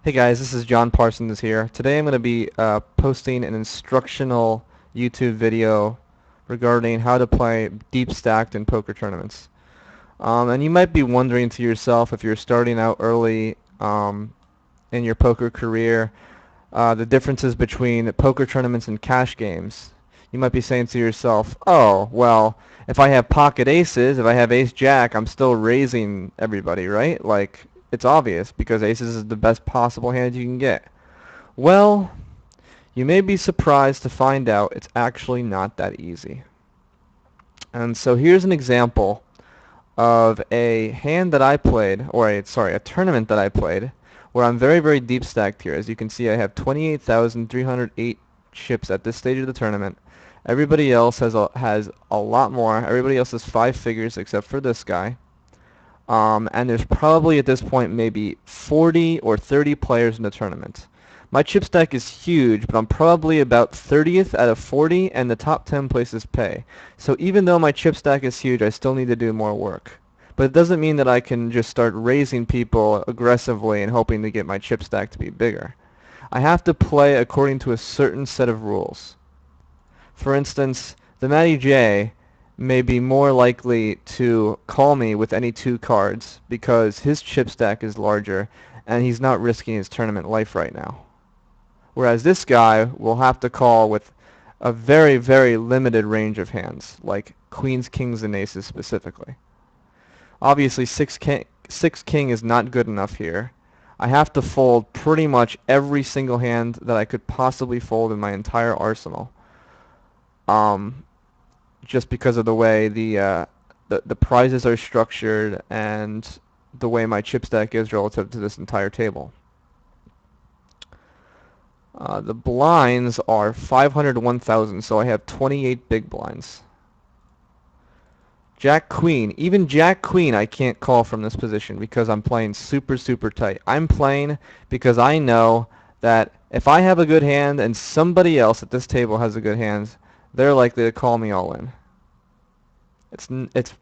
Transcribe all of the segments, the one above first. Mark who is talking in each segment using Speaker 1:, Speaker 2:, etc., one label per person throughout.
Speaker 1: Hey guys, this is John Parsons here. Today I'm going to be posting an instructional YouTube video regarding how to play deep stacked in poker tournaments. And you might be wondering to yourself, if you're starting out early in your poker career, the differences between poker tournaments and cash games. You might be saying to yourself, oh, well, if I have pocket aces, if I have ace jack, I'm still raising everybody, right? Like, it's obvious because aces is the best possible hand you can get. Well, you may be surprised to find out it's actually not that easy. And so here's an example of a hand that I played, or a tournament that I played, where I'm very, very deep stacked here. As you can see, I have 28,308 chips at this stage of the tournament. Everybody else has a lot more. Everybody else has 5 figures except for this guy. And there's probably at this point maybe 40 or 30 players in the tournament. My chip stack is huge, but I'm probably about 30th out of 40, and the top 10 places pay. So even though my chip stack is huge, I still need to do more work. But it doesn't mean that I can just start raising people aggressively and hoping to get my chip stack to be bigger. I have to play according to a certain set of rules. For instance, the Matty J may be more likely to call me with any 2 cards because his chip stack is larger and he's not risking his tournament life right now. Whereas this guy will have to call with a very, very limited range of hands, like queens, kings, and aces specifically. Obviously, 6 king is not good enough here. I have to fold pretty much every single hand that I could possibly fold in my entire arsenal. Just because of the way the prizes are structured and the way my chip stack is relative to this entire table. The blinds are 500 to 1,000, so I have 28 big blinds. Jack Queen. Even Jack Queen I can't call from this position because I'm playing super, super tight. I'm playing because I know that if I have a good hand and somebody else at this table has a good hand, they're likely to call me all in. It's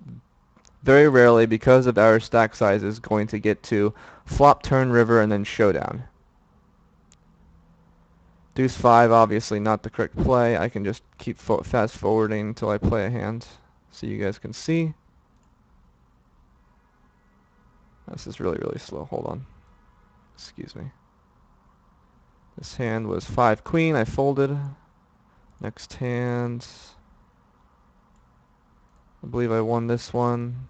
Speaker 1: very rarely, because of our stack sizes, going to get to flop, turn, river, and then showdown. Deuce 5, obviously not the correct play. I can just keep fast forwarding until I play a hand so you guys can see. This is really, really slow. Hold on. Excuse me. This hand was 5 queen. I folded. Next hand, I believe I won this one.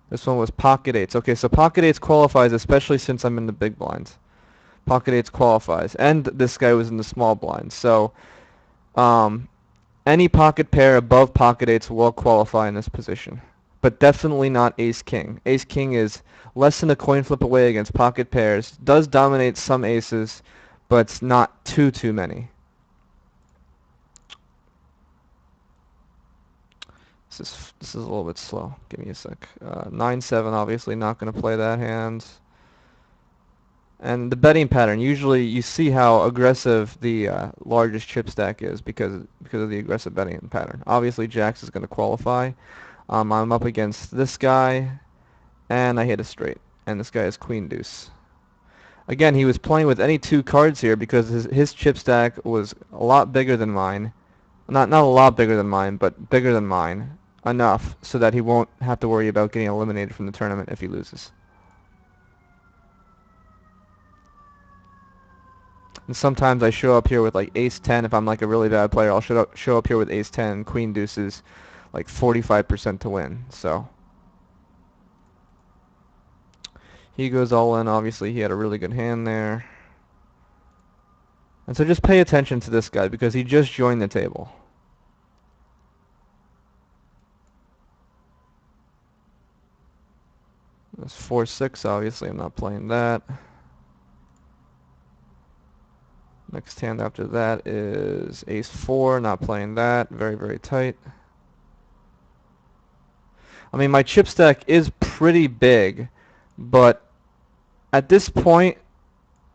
Speaker 1: This one was pocket eights. Okay, so pocket eights qualifies, especially since I'm in the big blinds. Pocket eights qualifies, and this guy was in the small blinds. So any pocket pair above pocket eights will qualify in this position, but definitely not ace king. Ace king is less than a coin flip away against pocket pairs. Does dominate some aces, but not too many. This is a little bit slow. Give me a sec. 9-7, obviously not going to play that hand. And the betting pattern, usually you see how aggressive the largest chip stack is because of the aggressive betting pattern. Obviously, Jacks is going to qualify. I'm up against this guy, and I hit a straight. And this guy is queen deuce. Again, he was playing with any 2 cards here because his chip stack was a lot bigger than mine. Not a lot bigger than mine, but bigger than mine. Enough so that he won't have to worry about getting eliminated from the tournament if he loses. And sometimes I show up here with like ace 10. If I'm like a really bad player, I'll show up here with ace 10, queen deuces, like 45% to win. So he goes all in. Obviously, he had a really good hand there. And so just pay attention to this guy because he just joined the table. That's 4-6. Obviously, I'm not playing that. Next hand after that is ace 4, not playing that. Very, very tight. I mean, my chip stack is pretty big, but at this point,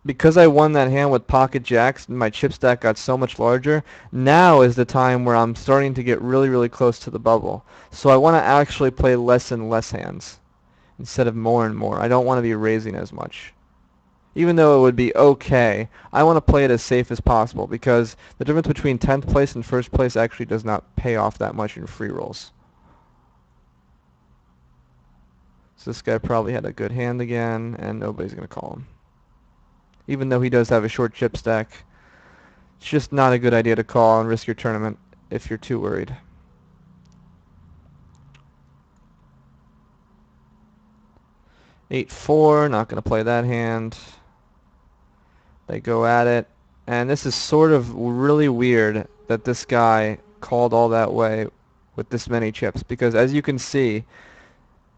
Speaker 1: because I won that hand with pocket jacks, my chip stack got so much larger. Now is the time where I'm starting to get really, really close to the bubble. So I want to actually play less and less hands instead of more and more. I don't want to be raising as much. even though it would be okay, I want to play it as safe as possible because the difference between 10th place and first place actually does not pay off that much in free rolls. So this guy probably had a good hand again, and nobody's going to call him. Even though he does have a short chip stack, it's just not a good idea to call and risk your tournament if you're too worried. Eight four, not going to play that hand. They go at it, and this is sort of really weird that this guy called all that way with this many chips, because as you can see,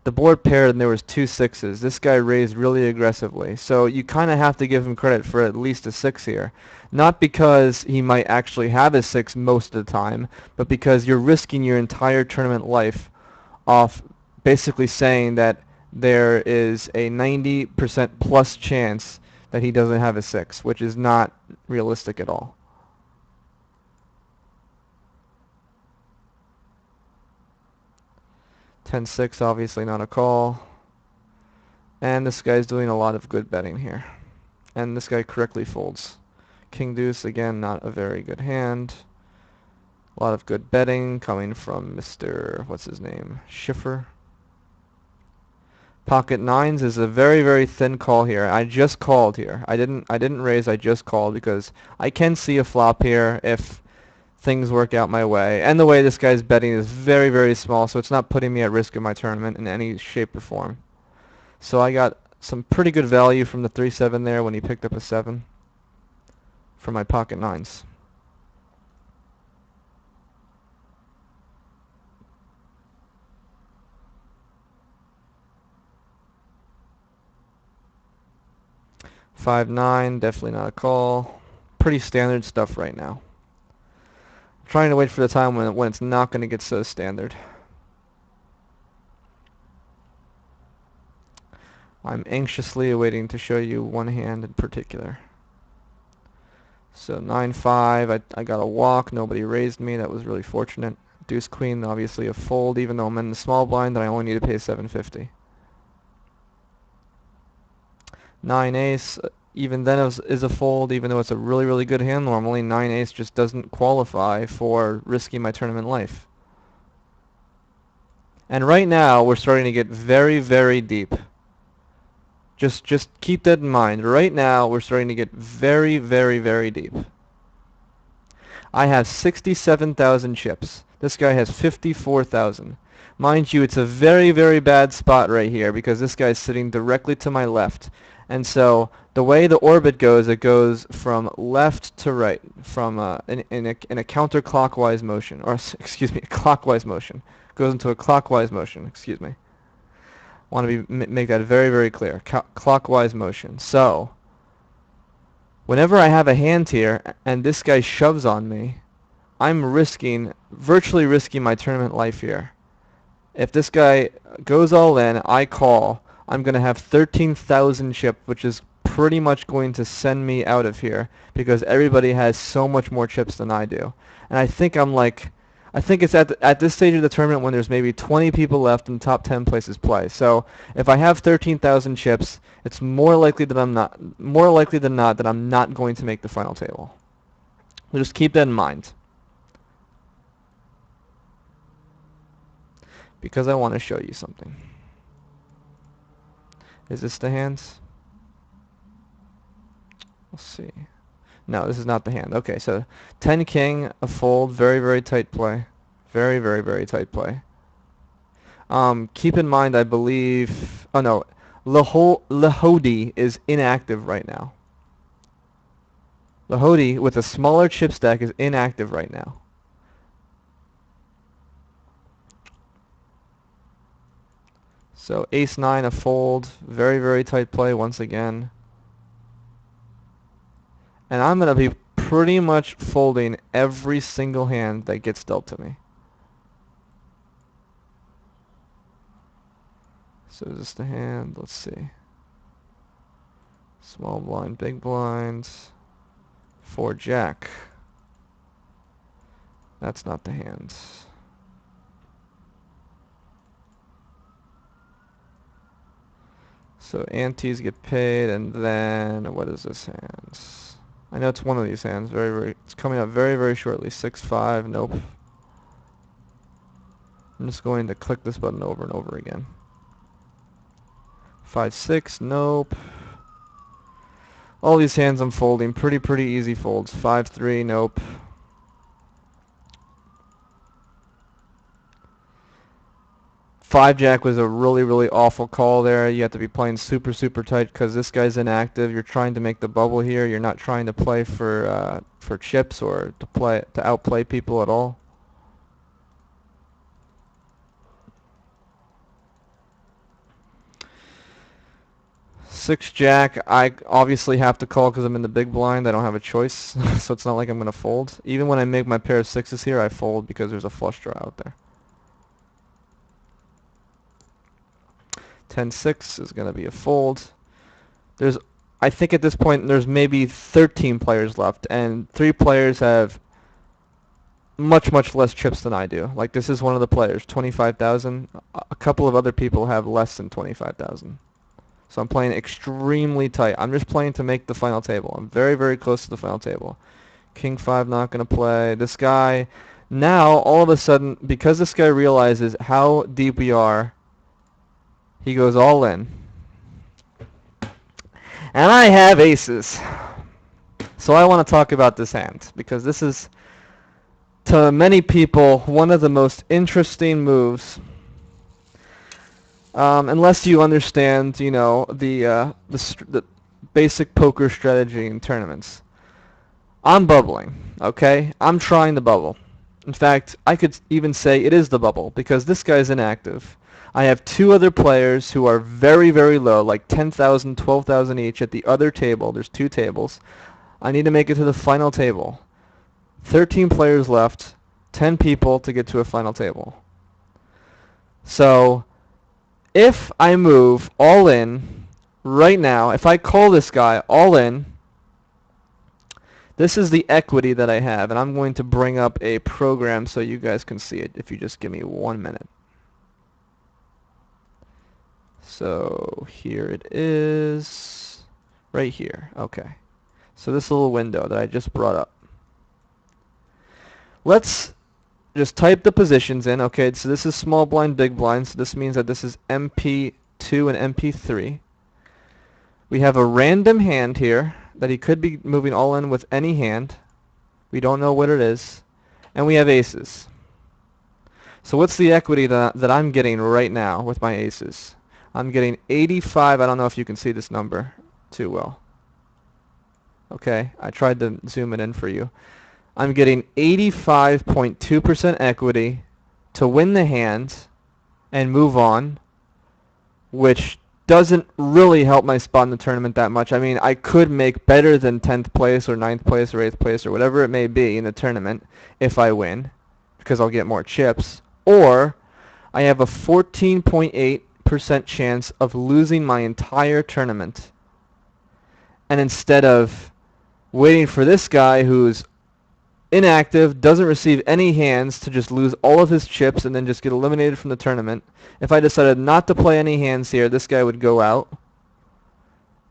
Speaker 1: the board paired and there was 2 sixes. This guy raised really aggressively, so you kind of have to give him credit for at least a 6 here. Not because he might actually have a 6 most of the time, but because you're risking your entire tournament life off basically saying that there is a 90% plus chance that he doesn't have a 6, which is not realistic at all. Ten six, obviously not a call. And this guy's doing a lot of good betting here. And this guy correctly folds. King deuce, again, not a very good hand. A lot of good betting coming from Mr. what's his name? Schiffer. Pocket nines is a very, very thin call here. I just called here. I didn't raise, I just called because I can see a flop here if things work out my way. And the way this guy's betting is very, very small, so it's not putting me at risk in my tournament in any shape or form. So I got some pretty good value from the 3-7 there when he picked up a 7 for my pocket nines. Five nine, definitely not a call. Pretty standard stuff right now. I'm trying to wait for the time when it's not going to get so standard. I'm anxiously awaiting to show you one hand in particular. So 9-5, I got a walk. Nobody raised me. That was really fortunate. Deuce queen, obviously a fold, even though I'm in the small blind, and I only need to pay $7.50. 9 ace, even then is a fold, even though it's a really, really good hand normally. 9 ace just doesn't qualify for risking my tournament life. And right now, we're starting to get very, very deep. Just keep that in mind. Right now, we're starting to get very, very, very deep. I have 67,000 chips. This guy has 54,000. Mind you, it's a very, very bad spot right here because this guy's sitting directly to my left. And so the way the orbit goes, it goes from left to right, from in a counterclockwise motion, or excuse me, a clockwise motion. Goes into a clockwise motion. Excuse me. Want to make that very, very clear. Clockwise motion. So whenever I have a hand here and this guy shoves on me, I'm virtually risking my tournament life here. If this guy goes all in, I call, I'm going to have 13,000 chip, which is pretty much going to send me out of here because everybody has so much more chips than I do. And I think it's at this stage of the tournament when there's maybe 20 people left and top 10 places play. So if I have 13,000 chips, it's more likely than not that I'm not going to make the final table. So just keep that in mind. Because I want to show you something. Is this the hands? Let's see. No, this is not the hand. Okay, so 10 king, a fold, very, very tight play. Very, very, very tight play. Keep in mind, I believe... Oh, no. Lahodi is inactive right now. Lahodi, with a smaller chip stack, is inactive right now. So ace-9, a fold. Very, very tight play once again. And I'm going to be pretty much folding every single hand that gets dealt to me. So is this the hand? Let's see. Small blind, big blinds. 4 jack. That's not the hand. So antes get paid, and then what is this hand? I know it's one of these hands. It's coming up very, very shortly. 6-5. Nope. I'm just going to click this button over and over again. 5-6. Nope. All these hands I'm folding. Pretty easy folds. 5-3. Nope. 5-Jack was a really awful call there. You have to be playing super tight because this guy's inactive. You're trying to make the bubble here. You're not trying to play for chips or to outplay people at all. 6-Jack, I obviously have to call because I'm in the big blind. I don't have a choice, so it's not like I'm going to fold. Even when I make my pair of sixes here, I fold because there's a flush draw out there. 10-6 is going to be a fold. I think at this point there's maybe 13 players left, and 3 players have much less chips than I do. Like, this is one of the players, 25,000. A couple of other people have less than 25,000. So I'm playing extremely tight. I'm just playing to make the final table. I'm very close to the final table. King 5 not going to play. This guy, now all of a sudden, because this guy realizes how deep we are, he goes all in. And I have aces. So I want to talk about this hand, because this is, to many people, one of the most interesting moves. Unless you understand, you know, the basic poker strategy in tournaments. I'm bubbling, okay? I'm trying to bubble. In fact, I could even say it is the bubble, because this guy's inactive. I have 2 other players who are very low, like 10,000, 12,000 each at the other table. There's 2 tables. I need to make it to the final table. 13 players left, 10 people to get to a final table. So, if I move all in right now, if I call this guy all in, this is the equity that I have, and I'm going to bring up a program so you guys can see it if you just give me 1 minute. So here it is, right here. Okay. So this little window that I just brought up. Let's just type the positions in. Okay, so this is small blind, big blind, so this means that this is MP2 and MP3. We have a random hand here that he could be moving all in with any hand. We don't know what it is. And we have aces. So what's the equity that I'm getting right now with my aces? I'm getting 85. I don't know if you can see this number too well. Okay, I tried to zoom it in for you. I'm getting 85.2% equity to win the hand and move on, which doesn't really help my spot in the tournament that much. I mean, I could make better than 10th place or 9th place or 8th place or whatever it may be in the tournament if I win, because I'll get more chips. Or I have a 14.8% chance of losing my entire tournament. And instead of waiting for this guy who's inactive, doesn't receive any hands, to just lose all of his chips and then just get eliminated from the tournament. If I decided not to play any hands here, this guy would go out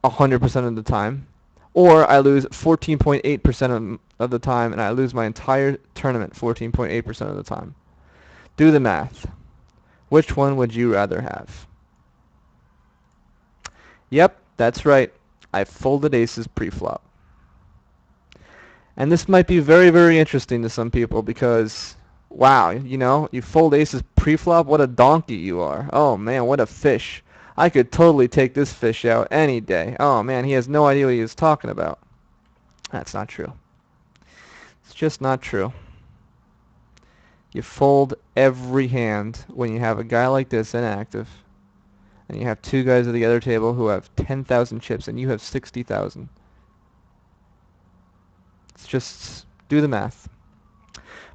Speaker 1: 100% of the time. Or I lose 14.8% of the time, and I lose my entire tournament 14.8% of the time. Do the math. Which one would you rather have? Yep, that's right. I folded aces pre-flop. And this might be very interesting to some people because, wow, you know, you fold aces pre-flop, what a donkey you are. Oh man, what a fish. I could totally take this fish out any day. Oh man, he has no idea what he is talking about. That's not true. It's just not true. You fold every hand when you have a guy like this inactive, and you have 2 guys at the other table who have 10,000 chips, and you have 60,000. Just do the math.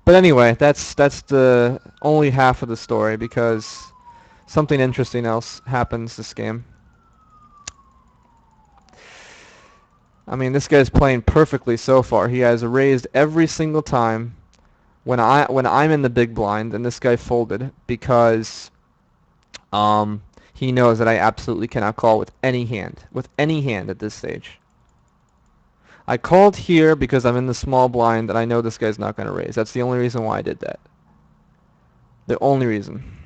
Speaker 1: But anyway, that's the only half of the story, because something interesting else happens this game. I mean, this guy's playing perfectly so far. He has raised every single time when I'm in the big blind, and this guy folded because He knows that I absolutely cannot call with any hand. With any hand at this stage. I called here because I'm in the small blind and I know this guy's not going to raise. That's the only reason why I did that. The only reason.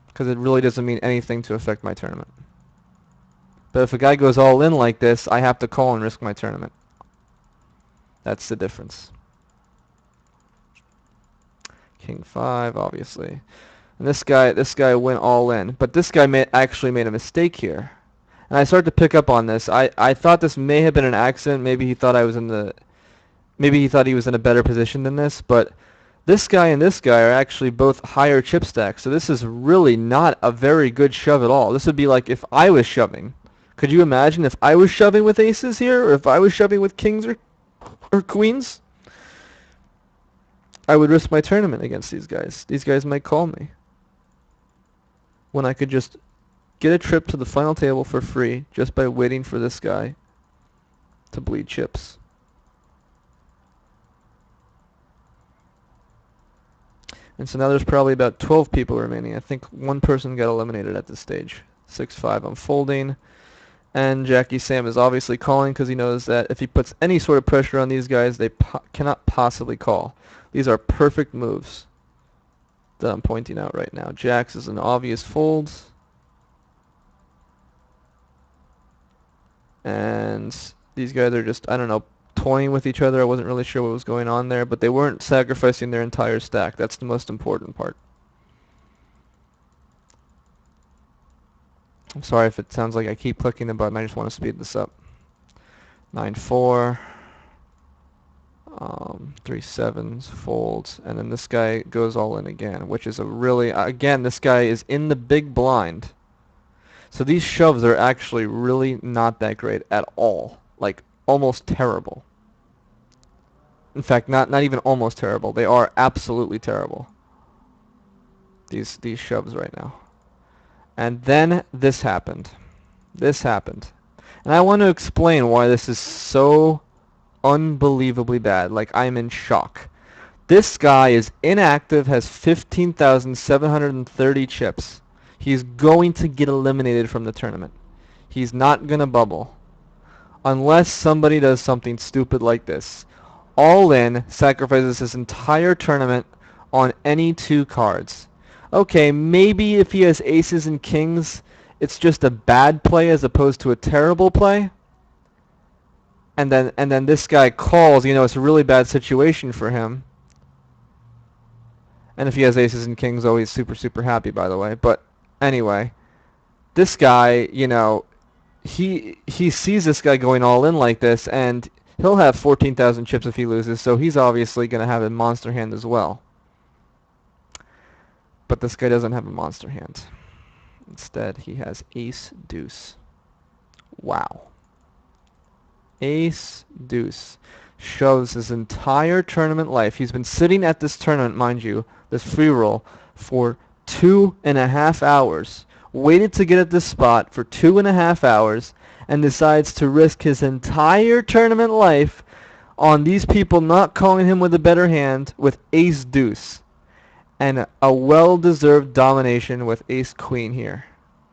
Speaker 1: Because it really doesn't mean anything to affect my tournament. But if a guy goes all in like this, I have to call and risk my tournament. That's the difference. King 5, obviously. And this guy went all in. But this guy actually made a mistake here. And I started to pick up on this. I thought this may have been an accident. Maybe he thought he was in a better position than this, but this guy and this guy are actually both higher chip stacks. So this is really not a very good shove at all. This would be like if I was shoving. Could you imagine if I was shoving with aces here, or if I was shoving with kings or queens? I would risk my tournament against these guys. These guys might call me. When I could just get a trip to the final table for free just by waiting for this guy to bleed chips. And so now there's probably about 12 people remaining. I think one person got eliminated at this stage. 6-5, I'm folding. And Jackie Sam is obviously calling because he knows that if he puts any sort of pressure on these guys, they cannot possibly call. These are perfect moves that I'm pointing out right now. Jacks is an obvious fold. And these guys are just, I don't know, toying with each other. I wasn't really sure what was going on there, but they weren't sacrificing their entire stack. That's the most important part. I'm sorry if it sounds like I keep clicking the button. I just want to speed this up. 9-4, 3-7s, folds, and then this guy goes all in again, which is a really, again, this guy is in the big blind. So these shoves are actually really not that great at all. Like, almost terrible. In fact, not even almost terrible. They are absolutely terrible. These shoves right now. And then this happened. This happened. And I want to explain why this is so unbelievably bad. Like, I'm in shock. This guy is inactive, has 15,730 chips. He's going to get eliminated from the tournament. He's not going to bubble. Unless somebody does something stupid like this. All in, sacrifices his entire tournament on any two cards. Okay, maybe if he has aces and kings, it's just a bad play as opposed to a terrible play. And then this guy calls, you know, it's a really bad situation for him. And if he has aces and kings, oh, he's super happy, by the way. But anyway, this guy, you know, he sees this guy going all in like this, and he'll have 14,000 chips if he loses, so he's obviously going to have a monster hand as well. But this guy doesn't have a monster hand. Instead, he has ace deuce. Wow. Ace deuce shows his entire tournament life. He's been sitting at this tournament, mind you, this free roll, for 2.5 hours. Waited to get at this spot for 2.5 hours and decides to risk his entire tournament life on these people not calling him with a better hand with ace deuce. And a well-deserved domination with ace queen here.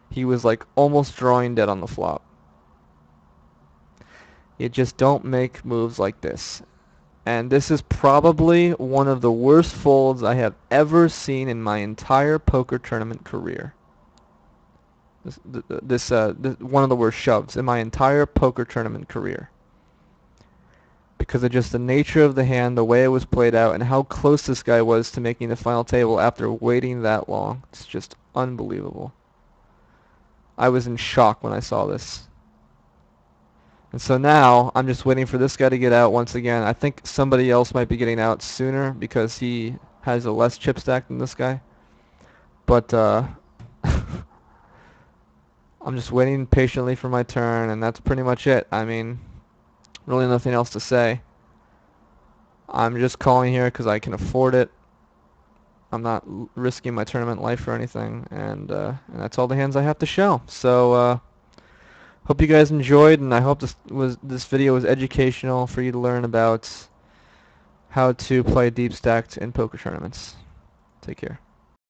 Speaker 1: He was like almost drawing dead on the flop. You just don't make moves like this. And this is probably one of the worst folds I have ever seen in my entire poker tournament career. This one of the worst shoves in my entire poker tournament career. Because of just the nature of the hand, the way it was played out, and how close this guy was to making the final table after waiting that long. It's just unbelievable. I was in shock when I saw this. And so now, I'm just waiting for this guy to get out once again. I think somebody else might be getting out sooner because he has a less chip stack than this guy. But, I'm just waiting patiently for my turn, and that's pretty much it. I mean, really nothing else to say. I'm just calling here because I can afford it. I'm not risking my tournament life or anything, and that's all the hands I have to show. So, hope you guys enjoyed, and I hope this video was educational for you to learn about how to play deep stacked in poker tournaments. Take care.